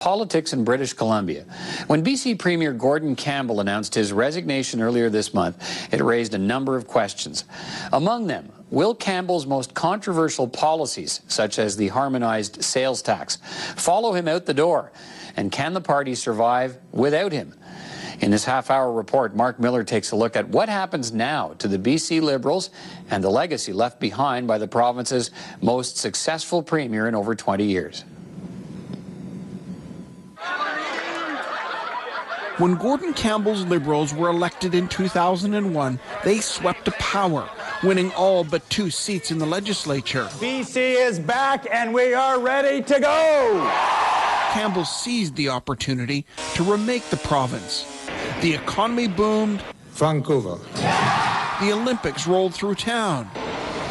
Politics in British Columbia. When BC Premier Gordon Campbell announced his resignation earlier this month, it raised a number of questions. Among them, will Campbell's most controversial policies, such as the harmonized sales tax, follow him out the door? And can the party survive without him? In this half-hour report, Mark Miller takes a look at what happens now to the BC Liberals and the legacy left behind by the province's most successful premier in over 20 years. When Gordon Campbell's Liberals were elected in 2001, they swept to power, winning all but 2 seats in the legislature. BC is back and we are ready to go! Campbell seized the opportunity to remake the province. The economy boomed. Vancouver. The Olympics rolled through town.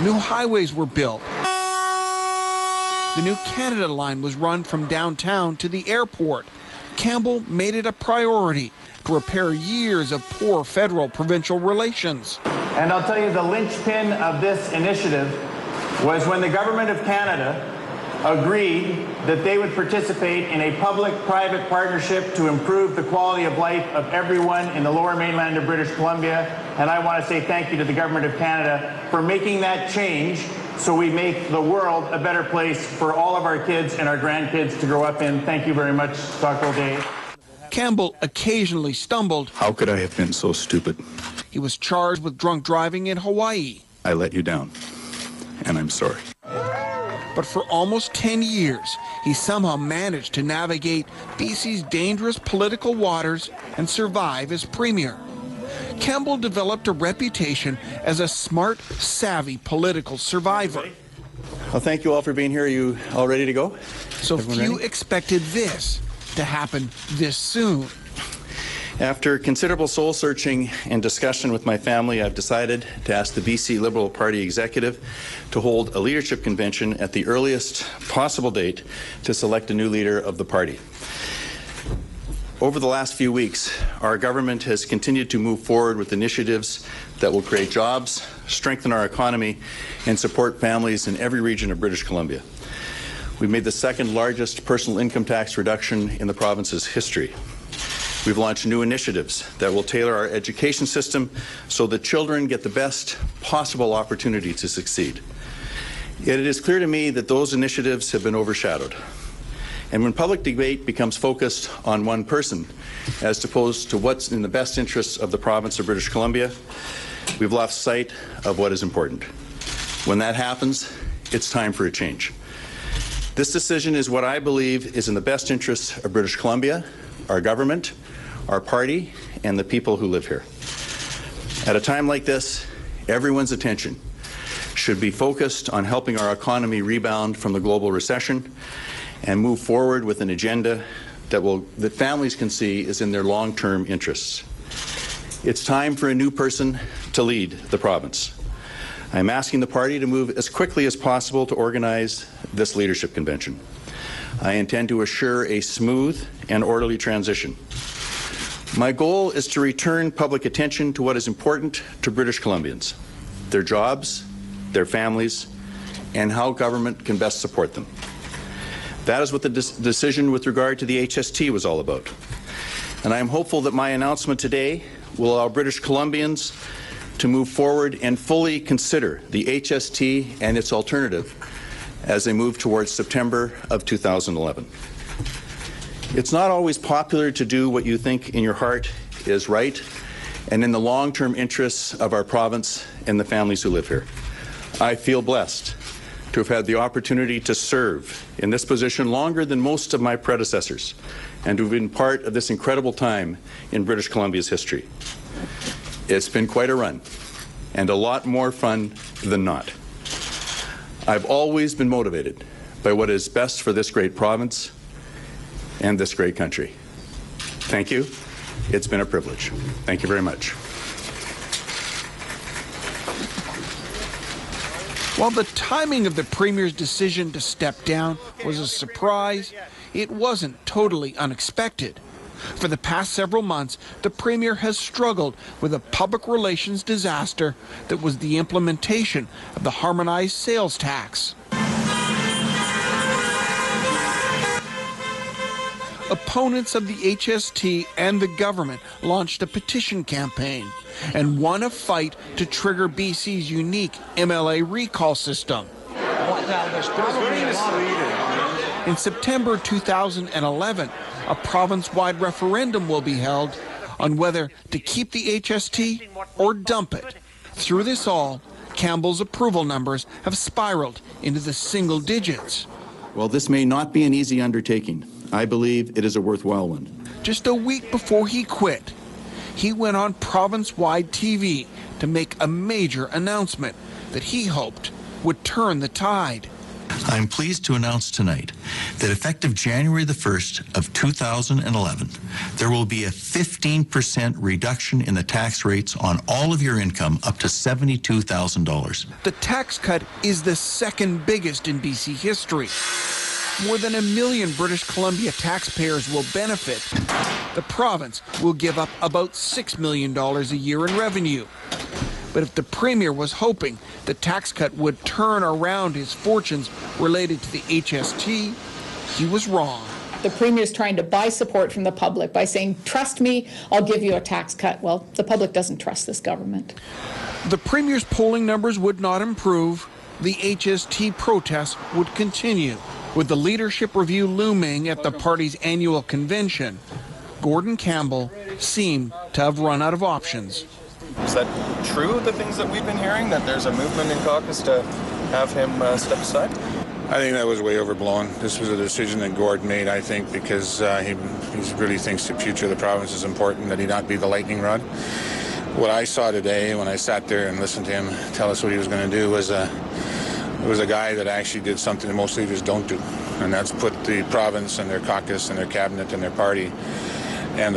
New highways were built. The new Canada line was run from downtown to the airport. Campbell made it a priority to repair years of poor federal-provincial relations. And I'll tell you, the linchpin of this initiative was when the Government of Canada agreed that they would participate in a public-private partnership to improve the quality of life of everyone in the Lower Mainland of British Columbia. And I want to say thank you to the Government of Canada for making that change so we make the world a better place for all of our kids and our grandkids to grow up in. Thank you very much, Dr. O'Day. Campbell occasionally stumbled. How could I have been so stupid? He was charged with drunk driving in Hawaii. I let you down, and I'm sorry. But for almost 10 years, he somehow managed to navigate BC's dangerous political waters and survive as premier. Campbell developed a reputation as a smart, savvy political survivor. Well, thank you all for being here. Are you all ready to go? So few expected this to happen this soon. After considerable soul-searching and discussion with my family, I've decided to ask the BC Liberal Party executive to hold a leadership convention at the earliest possible date to select a new leader of the party. Over the last few weeks, our government has continued to move forward with initiatives that will create jobs, strengthen our economy, and support families in every region of British Columbia. We've made the second largest personal income tax reduction in the province's history. We've launched new initiatives that will tailor our education system so that children get the best possible opportunity to succeed. Yet it is clear to me that those initiatives have been overshadowed. And when public debate becomes focused on one person, as opposed to what's in the best interests of the province of British Columbia, we've lost sight of what is important. When that happens, it's time for a change. This decision is what I believe is in the best interests of British Columbia, our government, our party, and the people who live here. At a time like this, everyone's attention should be focused on helping our economy rebound from the global recession and move forward with an agenda that families can see is in their long-term interests. It's time for a new person to lead the province. I'm asking the party to move as quickly as possible to organize this leadership convention. I intend to assure a smooth and orderly transition. My goal is to return public attention to what is important to British Columbians, their jobs, their families, and how government can best support them. That is what the decision with regard to the HST was all about. And I am hopeful that my announcement today will allow British Columbians to move forward and fully consider the HST and its alternative as they move towards September of 2011. It's not always popular to do what you think in your heart is right and in the long-term interests of our province and the families who live here. I feel blessed to have had the opportunity to serve in this position longer than most of my predecessors and to have been part of this incredible time in British Columbia's history. It's been quite a run and a lot more fun than not. I've always been motivated by what is best for this great province and this great country. Thank you. It's been a privilege. Thank you very much. While the timing of the Premier's decision to step down was a surprise, it wasn't totally unexpected. For the past several months, the Premier has struggled with a public relations disaster that was the implementation of the harmonized sales tax. Opponents of the HST and the government launched a petition campaign and won a fight to trigger BC's unique MLA recall system. In September 2011, a province-wide referendum will be held on whether to keep the HST or dump it. Through this all, Campbell's approval numbers have spiraled into the single digits. While this may not be an easy undertaking, I believe it is a worthwhile one. Just a week before he quit, he went on province-wide TV to make a major announcement that he hoped would turn the tide. I'm pleased to announce tonight that effective January the 1st of 2011, there will be a 15% reduction in the tax rates on all of your income up to $72,000. The tax cut is the second biggest in BC history. More than 1 million British Columbia taxpayers will benefit. The province will give up about $6 million a year in revenue. But if the Premier was hoping the tax cut would turn around his fortunes related to the HST, he was wrong. The Premier is trying to buy support from the public by saying, trust me, I'll give you a tax cut. Well, the public doesn't trust this government. The Premier's polling numbers would not improve. The HST protests would continue. With the leadership review looming at the party's annual convention, Gordon Campbell seemed to have run out of options. Is that true, the things that we've been hearing, that there's a movement in caucus to have him step aside? I think that was way overblown. This was a decision that Gord made, I think, because he really thinks the future of the province is important, that he not be the lightning rod. What I saw today when I sat there and listened to him tell us what he was going to do was a guy that actually did something that most leaders don't do, and that's put the province and their caucus and their cabinet and their party and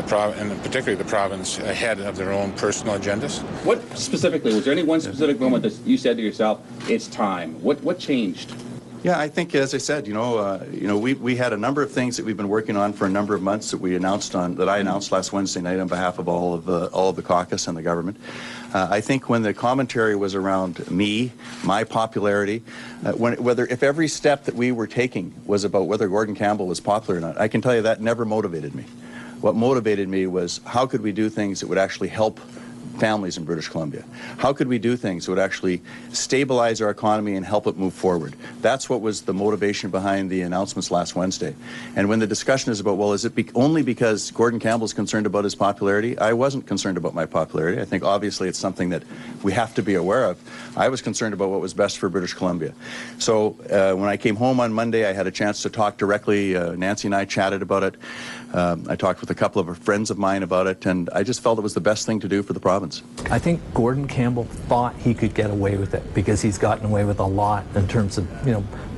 particularly the province ahead of their own personal agendas. What specifically, was there any one specific moment that you said to yourself, it's time? What changed? Yeah, I think, as I said, we had a number of things that we've been working on for a number of months that I announced last Wednesday night on behalf of all of the caucus and the government. I think when the commentary was around me, my popularity, if every step that we were taking was about whether Gordon Campbell was popular or not, I can tell you that never motivated me. What motivated me was how could we do things that would actually help families in British Columbia? How could we do things that would actually stabilize our economy and help it move forward? That's what was the motivation behind the announcements last Wednesday. And when the discussion is about, well, is it only because Gordon Campbell's concerned about his popularity? I wasn't concerned about my popularity. I think obviously it's something that we have to be aware of. I was concerned about what was best for British Columbia. So when I came home on Monday, I had a chance to talk directly. Nancy and I chatted about it. I talked with a couple of friends of mine about it, and I just felt it was the best thing to do for the province. I think Gordon Campbell thought he could get away with it because he's gotten away with a lot in terms of,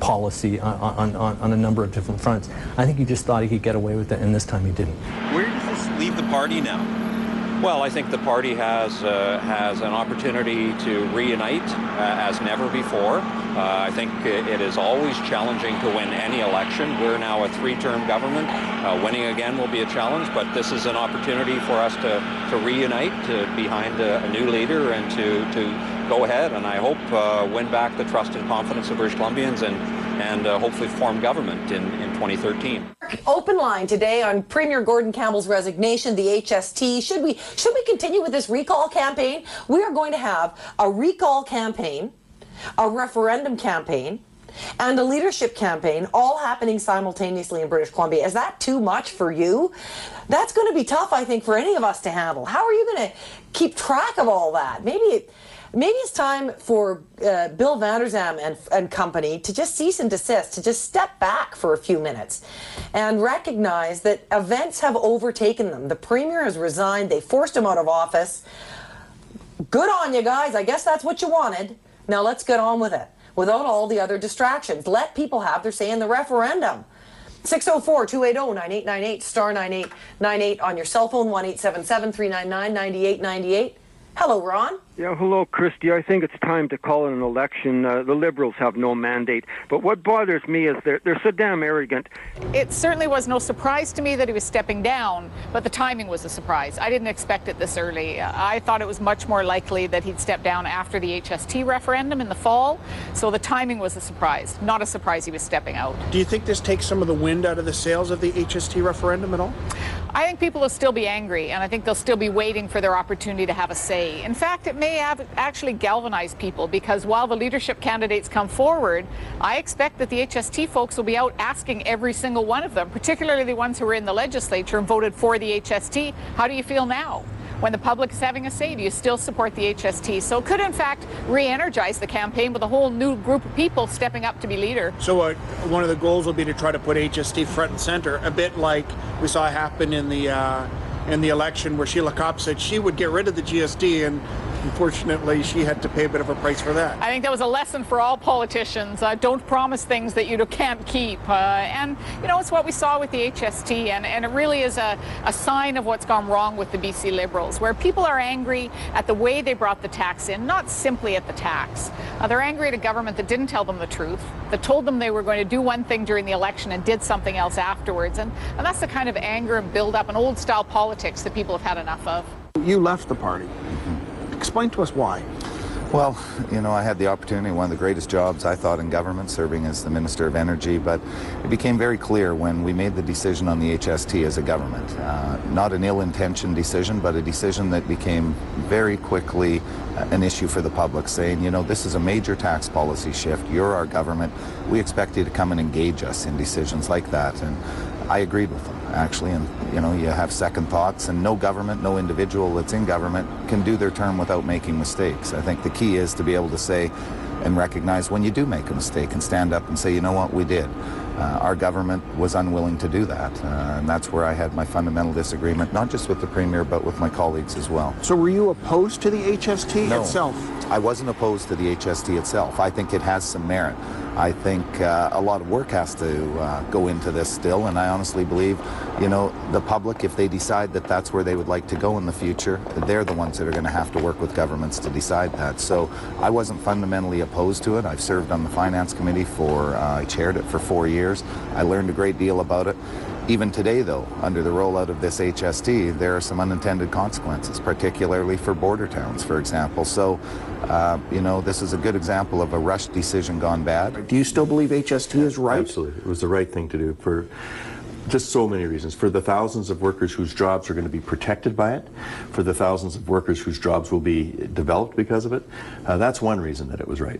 policy on a number of different fronts. I think he just thought he could get away with it, and this time he didn't. Where does this leave the party now? Well, I think the party has an opportunity to reunite as never before. I think it is always challenging to win any election. We're now a three-term government. Winning again will be a challenge, but this is an opportunity for us to reunite behind a new leader and to go ahead and I hope win back the trust and confidence of British Columbians and hopefully form government in 2013. Open line today on Premier Gordon Campbell's resignation, the HST. Should we continue with this recall campaign? We are going to have a recall campaign, a referendum campaign, and a leadership campaign all happening simultaneously in British Columbia. Is that too much for you? That's going to be tough, I think, for any of us to handle. How are you going to keep track of all that? Maybe it's time for Bill Vanderzam and company to just cease and desist, to just step back for a few minutes and recognize that events have overtaken them. The Premier has resigned. They forced him out of office. Good on you guys. I guess that's what you wanted. Now let's get on with it without all the other distractions. Let people have their say in the referendum. 604-280-9898, star 9898 on your cell phone, 1-877-399-9898. Hello, Ron. Yeah, hello, Christy. I think it's time to call it an election. The Liberals have no mandate. But what bothers me is they're so damn arrogant. It certainly was no surprise to me that he was stepping down, but the timing was a surprise. I didn't expect it this early. I thought it was much more likely that he'd step down after the HST referendum in the fall. So the timing was a surprise. Not a surprise he was stepping out. Do you think this takes some of the wind out of the sails of the HST referendum at all? I think people will still be angry, and I think they'll still be waiting for their opportunity to have a say. In fact, it may have actually galvanized people, because while the leadership candidates come forward, I expect that the HST folks will be out asking every single one of them, particularly the ones who were in the legislature and voted for the HST, how do you feel now? When the public is having a say, do you still support the HST? So it could, in fact, re-energize the campaign with a whole new group of people stepping up to be leader. So one of the goals will be to try to put HST front and center, a bit like we saw happen in the election where Sheila Kopp said she would get rid of the GST, and unfortunately she had to pay a bit of a price for that. I think that was a lesson for all politicians. Don't promise things that you can't keep. And, you know, it's what we saw with the HST, and it really is a sign of what's gone wrong with the BC Liberals, where people are angry at the way they brought the tax in, not simply at the tax. They're angry at a government that didn't tell them the truth, that told them they were going to do one thing during the election and did something else afterwards. And that's the kind of anger and build-up and old-style politics that people have had enough of. You left the party. Explain to us why. Well, you know, I had the opportunity, one of the greatest jobs I thought in government, serving as the Minister of Energy, but it became very clear when we made the decision on the HST as a government. Not an ill-intentioned decision, but a decision that became very quickly an issue for the public, saying, you know, this is a major tax policy shift. You're our government. We expect you to come and engage us in decisions like that. And I agreed with them, actually, and you know, you have second thoughts, and no government, no individual that's in government can do their term without making mistakes. I think the key is to be able to say and recognize when you do make a mistake and stand up and say, you know what, we did. Our government was unwilling to do that, and that's where I had my fundamental disagreement, not just with the Premier, but with my colleagues as well. So were you opposed to the HST itself? I wasn't opposed to the HST itself. I think it has some merit. I think a lot of work has to go into this still, and I honestly believe, you know, the public, if they decide that that's where they would like to go in the future, they're the ones that are going to have to work with governments to decide that. So I wasn't fundamentally opposed to it. I've served on the Finance Committee I chaired it for 4 years. I learned a great deal about it. Even today, though, under the rollout of this HST, there are some unintended consequences, particularly for border towns, for example. So, you know, this is a good example of a rushed decision gone bad. Do you still believe HST is right? Absolutely. It was the right thing to do for just so many reasons. For the thousands of workers whose jobs are going to be protected by it, for the thousands of workers whose jobs will be developed because of it. That's one reason that it was right.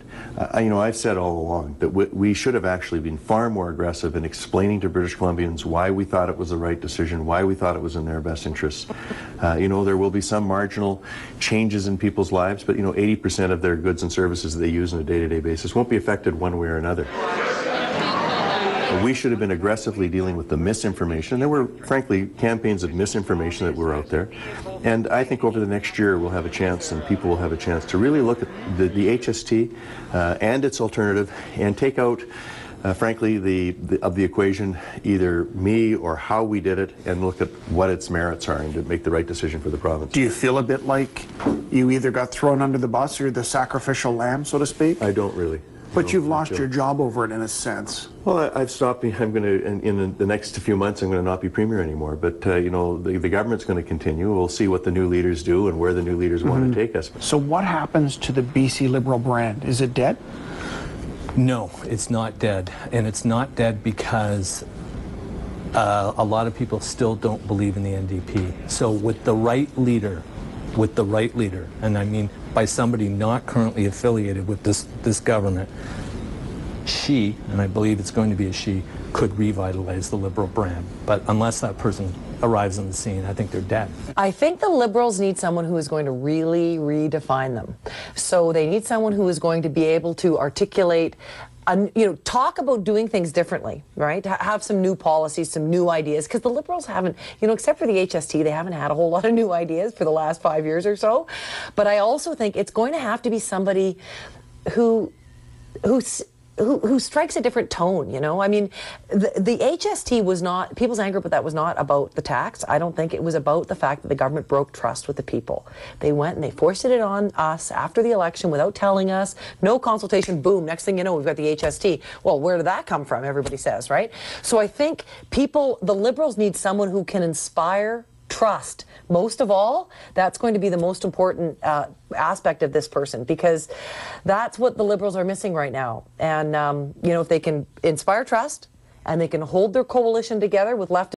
You know, I've said all along that we should have actually been far more aggressive in explaining to British Columbians why we thought it was the right decision, why we thought it was in their best interests. You know, there will be some marginal changes in people's lives, but, you know, 80% of their goods and services that they use on a day-to-day basis won't be affected one way or another. We should have been aggressively dealing with the misinformation. There were, frankly, campaigns of misinformation that were out there. And I think over the next year we'll have a chance, and people will have a chance to really look at the HST and its alternative and take out, frankly, of the equation either me or how we did it, and look at what its merits are and to make the right decision for the province. Do you feel a bit like you either got thrown under the bus or the sacrificial lamb, so to speak? I don't really. But you've lost your job over it in a sense. Well, I've stopped. I'm going to, in the next few months, I'm going to not be Premier anymore. But, you know, the government's going to continue. We'll see what the new leaders do and where the new leaders want to take us. So what happens to the BC Liberal brand? Is it dead? No, it's not dead. And it's not dead because a lot of people still don't believe in the NDP. So with the right leader, and I mean by somebody not currently affiliated with this government, she, and I believe it's going to be a she, could revitalize the Liberal brand. But unless that person arrives on the scene, I think they're dead. I think the Liberals need someone who is going to really redefine them. So they need someone who is going to be able to articulate, you know, talk about doing things differently, right? Have some new policies, some new ideas, because the Liberals haven't, you know, except for the HST, they haven't had a whole lot of new ideas for the last 5 years or so. But I also think it's going to have to be somebody who who strikes a different tone, you know? I mean, the HST was not, people's anger about that was not about the tax. I don't think it was about the fact that the government broke trust with the people. They went and they foisted it on us after the election without telling us, no consultation, boom, next thing you know, we've got the HST. Well, where did that come from, everybody says, right? So I think people, the Liberals need someone who can inspire trust. Most of all, that's going to be the most important aspect of this person, because that's what the Liberals are missing right now. And, you know, if they can inspire trust and they can hold their coalition together with left